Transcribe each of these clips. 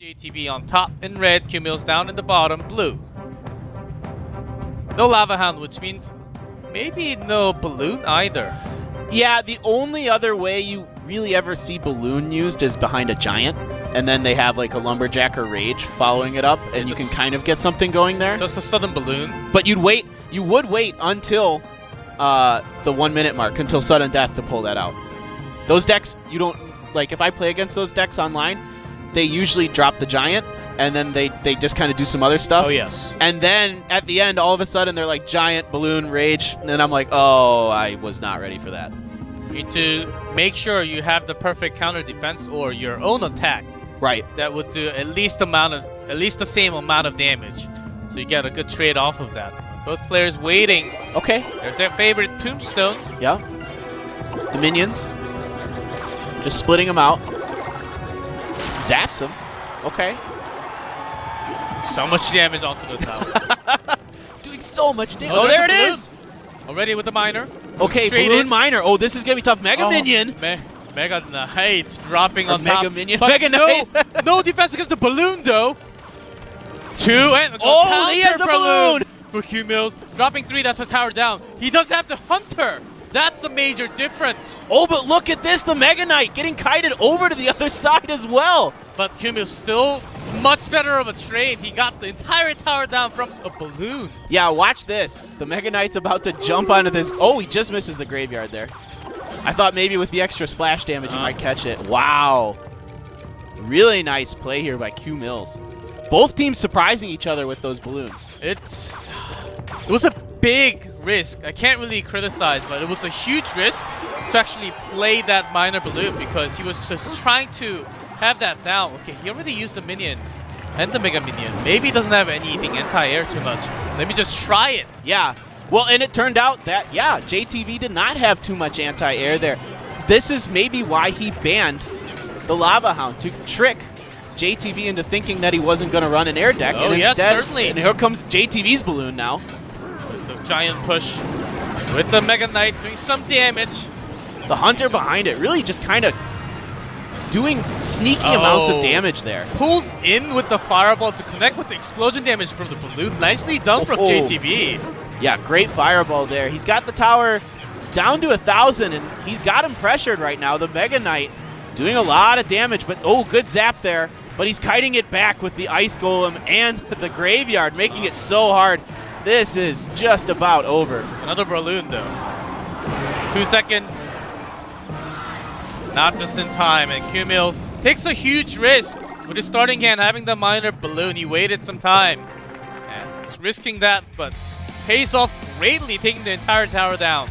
JayTV on top in red, QMills down in the bottom, blue. No Lava Hound, which means maybe no balloon either. Yeah, the only other way you really ever see balloon used is behind a giant, and then they have like a lumberjack or rage following it up, and you can kind of get something going there. Just a sudden balloon. But you would wait until the 1 minute mark, until sudden death to pull that out. Those decks, you don't, like if I play against those decks online, they usually drop the giant, and then they just kind of do some other stuff. Oh, yes. And then at the end, all of a sudden, they're like giant, balloon, rage, and then I'm like, oh, I was not ready for that. You need to make sure you have the perfect counter defense or your own attack. Right. That would do at least the same amount of damage. So you get a good trade off of that. Both players waiting. Okay. There's their favorite tombstone. Yeah. The minions. Just splitting them out. Zaps him. Okay. So much damage onto the tower. Doing so much damage. Oh, Oh, there it balloon. is! Already with the miner. Okay, Straight balloon in. miner. Oh, this is going to be tough. Mega Minion. Mega Knight dropping on Mega top. Minion. But Mega Knight. no defense against the balloon, though. Two and Oh, he has a balloon. for QMills. Dropping 3, that's a tower down. He does have the Hunter. That's a major difference. Oh, but look at this. The Mega Knight getting kited over to the other side as well. But QMills still much better of a trade. He got the entire tower down from a balloon. Yeah, watch this. The Mega Knight's about to jump onto this. Oh, he just misses the graveyard there. I thought maybe with the extra splash damage he might catch it. Wow. Really nice play here by QMills. Both teams surprising each other with those balloons. It was a big risk. I can't really criticize, but it was a huge risk to actually play that minor balloon because he was just trying to have that down. Okay, he already used the minions and the Mega Minion. Maybe he doesn't have anything anti-air too much. Let me just try it. Yeah. Well, and it turned out that, yeah, JayTV did not have too much anti-air there. This is maybe why he banned the Lava Hound, to trick JayTV into thinking that he wasn't going to run an air deck. Oh, and yes, instead, certainly. And here comes JayTV's balloon now. The giant push with the Mega Knight doing some damage. The Hunter behind it really just kind of doing sneaky amounts of damage there. Pulls in with the fireball to connect with the explosion damage from the balloon. Nicely done from JayTV. Yeah, great fireball there. He's got the tower down to 1,000, and he's got him pressured right now. The Mega Knight doing a lot of damage, but oh, good zap there. But he's kiting it back with the Ice Golem and the Graveyard, making it so hard. This is just about over. Another balloon, though. 2 seconds. Not just in time, and QMills takes a huge risk with his starting hand having the minor balloon. He waited some time, and it's risking that, but pays off greatly, taking the entire tower down.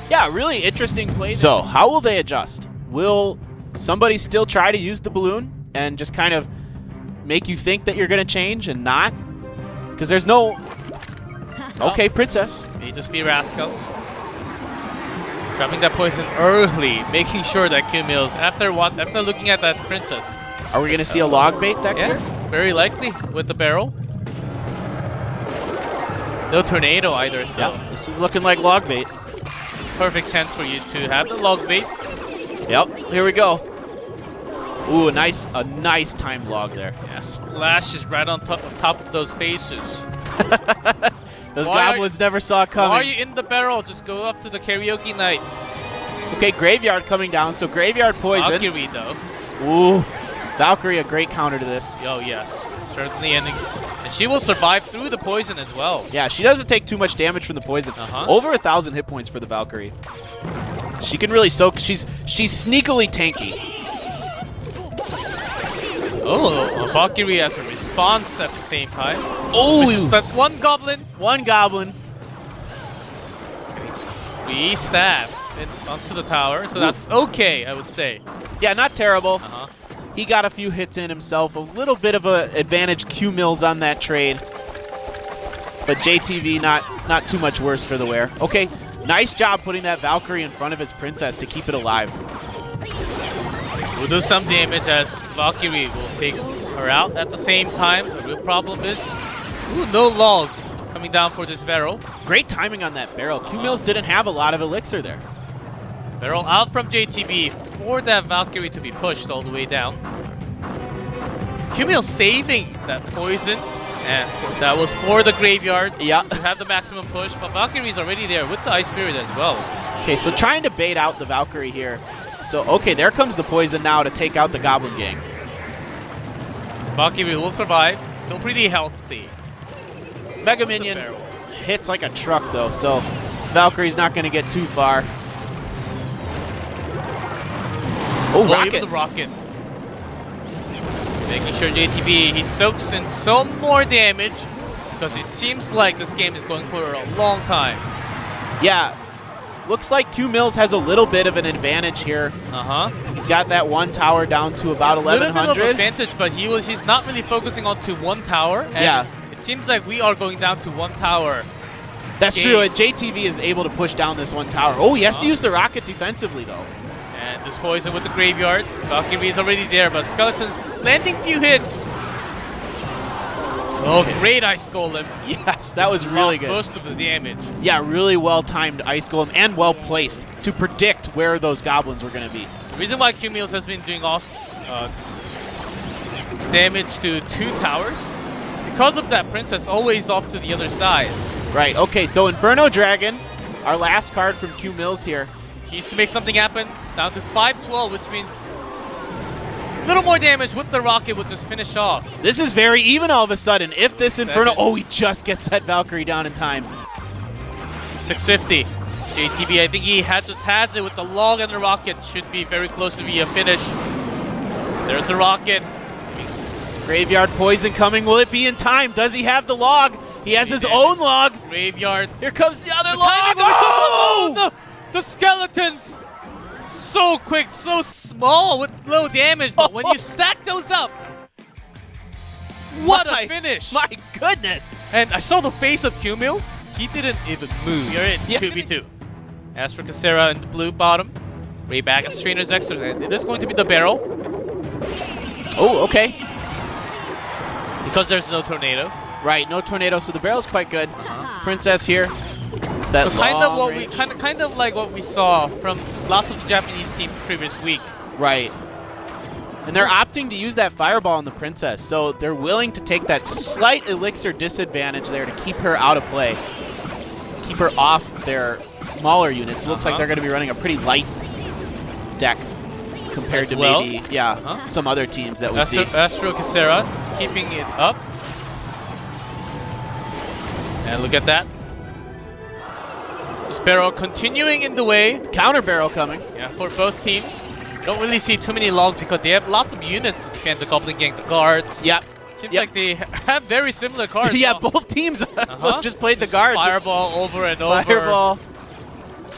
Yeah, really interesting play. So, how will they adjust? Will somebody still try to use the balloon and just kind of make you think that you're going to change and not? Because there's no... Okay, Princess. May just be Rascals. Dropping that poison early, making sure that QMills, after looking at that Princess. Are we going to see a log bait deck here? Very likely with the barrel. No tornado either, so yeah, this is looking like log bait. Perfect chance for you to have the log bait. Yep, here we go. Ooh, a nice timed log there. Yeah, splash is right on top of those faces. Those goblins never saw it coming. Why are you in the barrel? Just go up to the karaoke night. Okay, Graveyard coming down, so Graveyard poison. Valkyrie, though. Ooh, Valkyrie, a great counter to this. Oh, yes. Certainly ending. And she will survive through the poison as well. Yeah, she doesn't take too much damage from the poison. Over 1,000 hit points for the Valkyrie. She can really soak. She's sneakily tanky. Oh, a Valkyrie as a response at the same time. Oh, that one goblin. One goblin. 3 stabs onto the tower, so that's okay, I would say. Yeah, not terrible. He got a few hits in himself. A little bit of an advantage QMills on that trade. But JayTV not too much worse for the wear. Okay, nice job putting that Valkyrie in front of his Princess to keep it alive. We'll do some damage as Valkyrie will take her out at the same time. The real problem is, no log coming down for this barrel. Great timing on that barrel. QMills didn't have a lot of elixir there. Barrel out from JayTV for that Valkyrie to be pushed all the way down. QMills saving that poison, and that was for the graveyard Yeah. to have the maximum push, but Valkyrie's already there with the Ice Spirit as well. Okay, so trying to bait out the Valkyrie here. So, okay, there comes the poison now to take out the Goblin Gang. Valkyrie will survive, still pretty healthy. Mega Minion hits like a truck, though, so Valkyrie's not going to get too far. Oh, Even Rocket. the Rocket. Making sure JayTV, he soaks in some more damage, because it seems like this game is going for a long time. Yeah, looks like QMills has a little bit of an advantage here. He's got that one tower down to about 1100. A little bit of advantage, but he's not really focusing on to one tower. And yeah. It seems like we are going down to one tower. That's true. And JayTV is able to push down this one tower. Oh, he has to use the Rocket defensively, though. And this poison with the graveyard. Valkyrie is already there, but Skeleton's landing few hits. Oh, great Ice Golem. Yes, that was really good. Most of the damage. Yeah, really well-timed Ice Golem and well-placed to predict where those goblins were going to be. The reason why QMills has been doing off damage to 2 towers is because of that Princess always off to the other side. Right, okay, so Inferno Dragon, our last card from QMills here. He needs to make something happen. Down to 512, which means a little more damage with the Rocket will just finish off. This is very even all of a sudden. If this Inferno... 7. Oh, he just gets that Valkyrie down in time. 650. JayTV, I think he just has it with the log and the Rocket. Should be very close to be a finish. There's a Rocket. Graveyard Poison coming. Will it be in time? Does he have the log? He has his own log. Graveyard. Here comes the other log. Oh! The skeletons! So quick, so small with low damage, but when you stack those up, what a finish! My goodness! And I saw the face of QMills. He didn't even move. You're in 2v2. Astro+Quesara in the blue bottom. RayBagus+Trainer's Dexterz, and it is going to be the barrel. Oh, okay. Because there's no tornado. Right, no tornado, so the barrel's quite good. Princess here. That so kind of like what we saw from lots of the Japanese team previous week. Right. And they're opting to use that fireball on the Princess, so they're willing to take that slight elixir disadvantage there to keep her out of play. Keep her off their smaller units. It looks like they're going to be running a pretty light deck compared to maybe some other teams that we see. Astro+Quesara is keeping it up. And look at that. This barrel continuing in the way. Counter barrel coming. Yeah, for both teams. Don't really see too many logs because they have lots of units to defend the Goblin Gang, the guards. Yep. Seems like they have very similar cards. Yeah, both teams just played the guards. Fireball over and over. Fireball.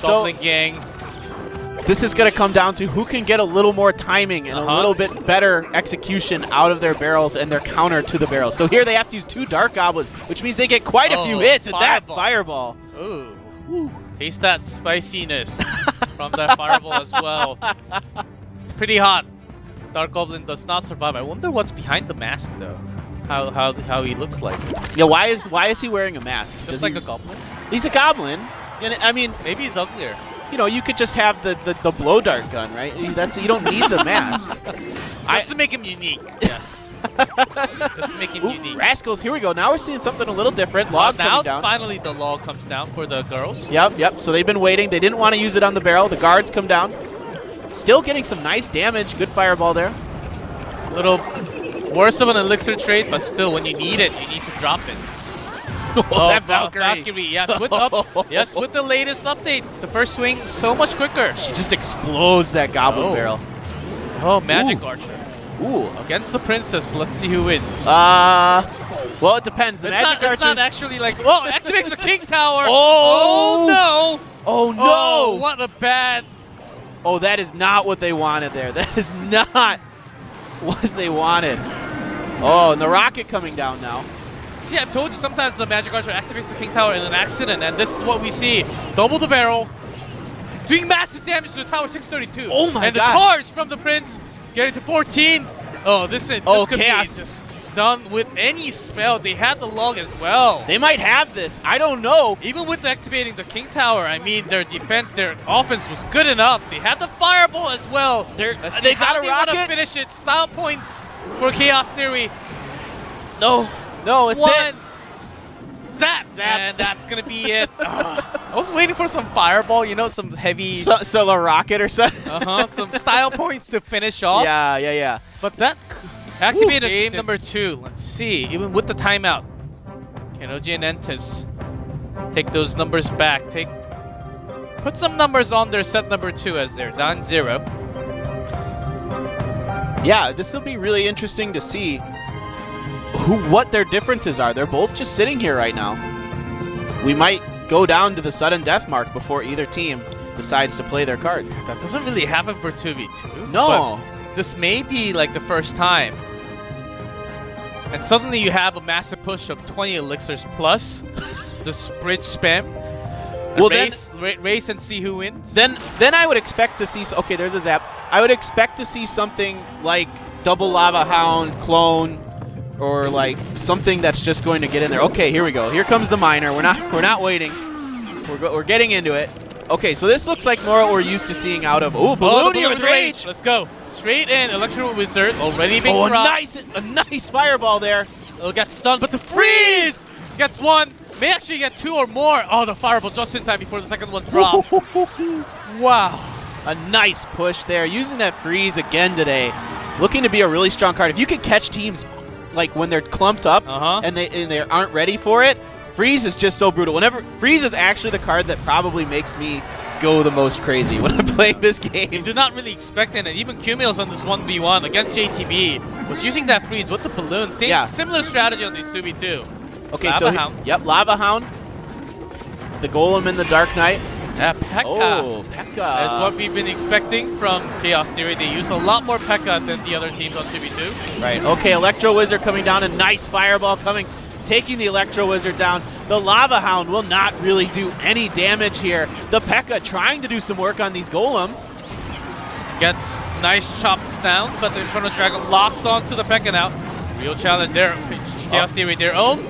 Goblin Gang. This is going to come down to who can get a little more timing and a little bit better execution out of their barrels and their counter to the barrels. So here they have to use 2 Dark Goblins, which means they get quite a few hits. And that Fireball. Ooh. Woo. Taste that spiciness from that Fireball as well. It's pretty hot. Dark Goblin does not survive. I wonder what's behind the mask, though. How he looks like. Yeah, why is he wearing a mask? Just like a goblin? He's a goblin. And I mean, maybe he's uglier. You know, you could just have the blow dart gun, right? You don't need the mask. Just to make him unique. Yes. Just to make him unique. Rascals, here we go. Now we're seeing something a little different. Log coming down. Finally the log comes down for the girls. Yep. So they've been waiting. They didn't want to use it on the barrel. The guards come down. Still getting some nice damage. Good fireball there. A little worse of an elixir trade, but still, when you need it, you need to drop it. That Valkyrie. Yes, with the latest update. The first swing so much quicker. She just explodes that goblin barrel. Oh, Magic Archer. Ooh. Against the Princess, let's see who wins. Well, it depends. The Magic Archer. It's not actually like, oh, activates the King Tower. Oh no. Oh no. Oh, what a bad. Oh, that is not what they wanted there. That is not what they wanted. Oh, and the Rocket coming down now. See, I've told you sometimes the Magic Archer activates the King Tower in an accident, and this is what we see. Double the barrel, doing massive damage to the tower, 632. Oh my god. And the charge from the Prince, getting to 14. Oh, this could be just done with any spell. They had the log as well. They might have this. I don't know. Even with activating the King Tower, I mean, their defense, their offense was good enough. They had the Fireball as well. They got a Rocket. Want to finish it. Style points. for Chaos Theory. No, it's One. it. Zap. And that's going to be it. I was waiting for some fireball, you know, some heavy... So the rocket or something. some style points to finish off. Yeah. But that activated game number 2. Let's see, even with the timeout. Can OGN Entus take those numbers back? Put some numbers on their set number 2 as they're down 0. Yeah, this will be really interesting to see what their differences are. They're both just sitting here right now. We might go down to the sudden death mark before either team decides to play their cards. That doesn't really happen for 2v2. No. But this may be like the first time. And suddenly you have a massive push of 20 elixirs plus this bridge spam. Well, race and see who wins. Then I would expect to see... Okay, there's a zap. I would expect to see something like double Lava Hound, clone, or like something that's just going to get in there. Okay, here we go. Here comes the miner. We're not waiting. We're getting into it. Okay, so this looks like more what we're used to seeing out of... Oh, Balloon here with Rage. Let's go. Straight in. Electro Wizard already being dropped. A nice fireball there. Oh, got stunned, but the freeze gets one. May actually get 2 or more. Oh, the fireball just in time before the second one drops. Wow. A nice push there. Using that freeze again today. Looking to be a really strong card. If you could catch teams like when they're clumped up and they aren't ready for it, freeze is just so brutal. Freeze is actually the card that probably makes me go the most crazy when I'm playing this game. You do not really expect it. Even QMills on this 1v1 against JayTV was using that freeze with the balloon. Similar strategy on these 2v2. Okay, Lava Hound. Yep, Lava Hound. The Golem in the Dark Knight. Yeah, P.E.K.K.A. Oh, P.E.K.K.A. That's what we've been expecting from Chaos Theory. They use a lot more P.E.K.K.A. than the other teams on 2v2. Right, okay, Electro Wizard coming down. A nice fireball coming, taking the Electro Wizard down. The Lava Hound will not really do any damage here. The P.E.K.K.A. trying to do some work on these Golems. Gets nice chops down, but the Inferno Dragon locks onto the P.E.K.K.A. now. Real challenge there. Chaos Theory, their own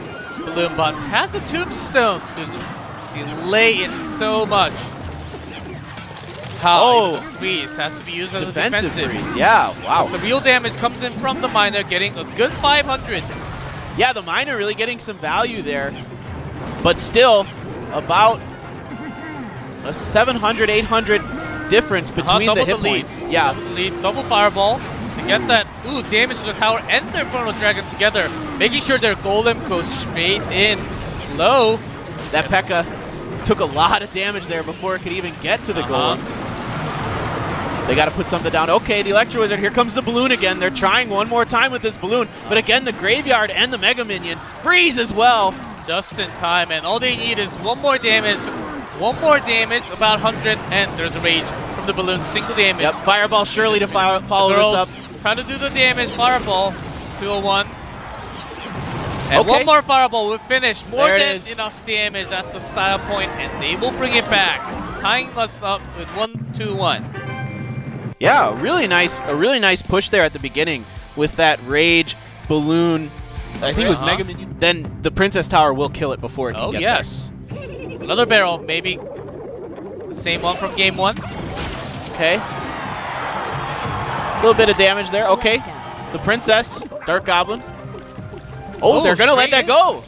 balloon bot has the Tombstone to delay it so much. The freeze has to be used as a defensive freeze. Yeah, wow. The real damage comes in from the miner, getting a good 500. Yeah, the miner really getting some value there, but still about a 700, 800 difference between the hit points. Yeah, double fireball to get that damage to the tower and their Inferno Dragon together, making sure their Golem goes straight in slow. That P.E.K.K.A. took a lot of damage there before it could even get to the Golems. They got to put something down. Okay, the Electro Wizard. Here comes the balloon again. They're trying one more time with this balloon, but again, the Graveyard and the Mega Minion freeze as well. Just in time, and all they need is one more damage, about 100, and there's a Rage from the balloon, single damage. Yep, Fireball surely to follow this up. Trying to do the damage, Fireball, 201. And one more Fireball will finish. More than enough damage. That's the style point, and they will bring it back, tying us up with 1-2-1. Yeah, a really nice push there at the beginning with that Rage, Balloon, I think it was Mega Minion. Then the Princess Tower will kill it before it can get there. Another barrel, maybe the same one from game 1. Okay. A little bit of damage there. Okay. The Princess, Dark Goblin. Oh, they're going to let that go.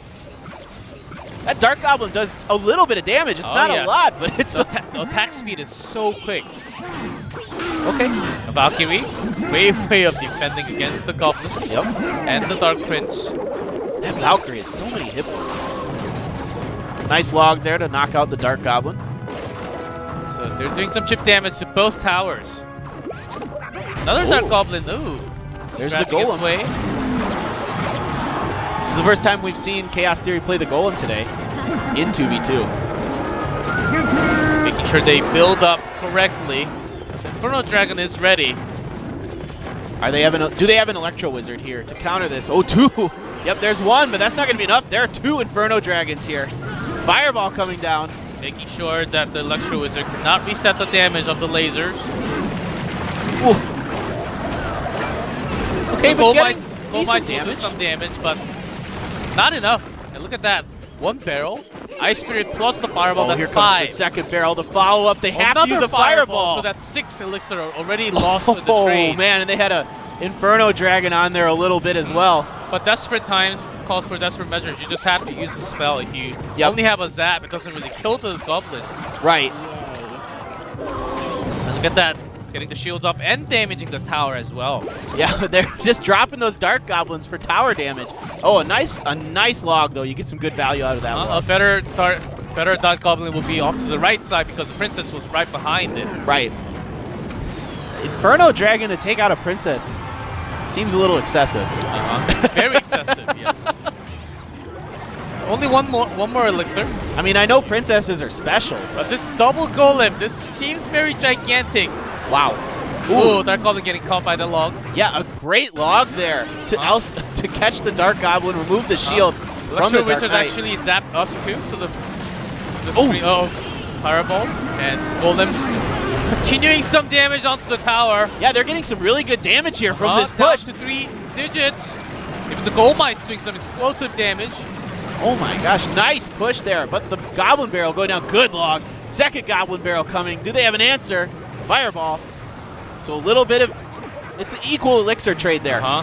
That Dark Goblin does a little bit of damage. It's not a lot, but it's... The attack speed is so quick. Okay. A Valkyrie, way up defending against the Goblins. Yep. And the Dark Prince. That Valkyrie has so many hit points. Nice log there to knock out the Dark Goblin. So they're doing some chip damage to both towers. Another Dark Goblin, there's the Golem. Way. This is the first time we've seen Chaos Theory play the Golem today in 2v2. Making sure they build up correctly. The Inferno Dragon is ready. Do they have an Electro Wizard here to counter this? Oh, 2. Yep, there's 1, but that's not going to be enough. There are 2 Inferno Dragons here. Fireball coming down. Making sure that the Electro Wizard cannot reset the damage of the lasers. Ooh. Okay, but Mites will do some damage, but not enough. And look at that. 1 barrel. Ice Spirit plus the Fireball, that's here 5. Comes the second barrel to follow up. They have to use a Fireball. So that's 6 elixir already lost in the trade. Oh, man, and they had Inferno Dragon on there a little bit as well. But desperate times calls for desperate measures. You just have to use the spell. If you only have a zap, it doesn't really kill the goblins. Right. And look at that. Getting the shields up and damaging the tower as well. Yeah, they're just dropping those Dark Goblins for tower damage. Oh, a nice log, though. You get some good value out of that log. A better Dark Goblin will be off to the right side because the Princess was right behind it. Right. Inferno Dragon to take out a Princess seems a little excessive. Very excessive, yes. Only one more elixir. I mean, I know Princesses are special. But this double golem, this seems very gigantic. Wow. Ooh, Dark Goblin getting caught by the log. Yeah, a great log there to catch the Dark Goblin, remove the shield from the Electro Dark Wizard Knight. actually zapped us too, so the screen, Fireball, and Golems continuing some damage onto the tower. Yeah, they're getting some really good damage here from this Down push. to 3 digits. Even the Gold Mine doing some explosive damage. Oh my gosh, nice push there. But the Goblin Barrel going down, good log. Second Goblin Barrel coming. Do they have an answer? Fireball. So a little bit of, it's an equal elixir trade there. Well,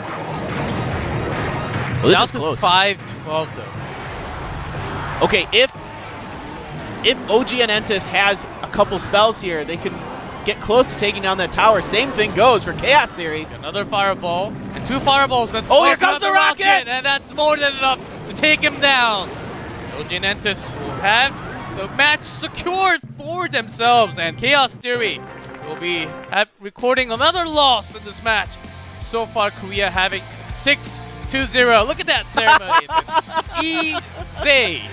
this Down is to close. 5-12 though. Okay, if OGN Entus has a couple spells here, they can get close to taking down that tower. Same thing goes for Chaos Theory. Another Fireball, and 2 Fireballs. And here comes the rocket! And that's more than enough to take him down. OGN Entus will have the match secured for themselves, and Chaos Theory will be recording another loss in this match. So far, Korea having 6-2-0. Look at that ceremony. Easy.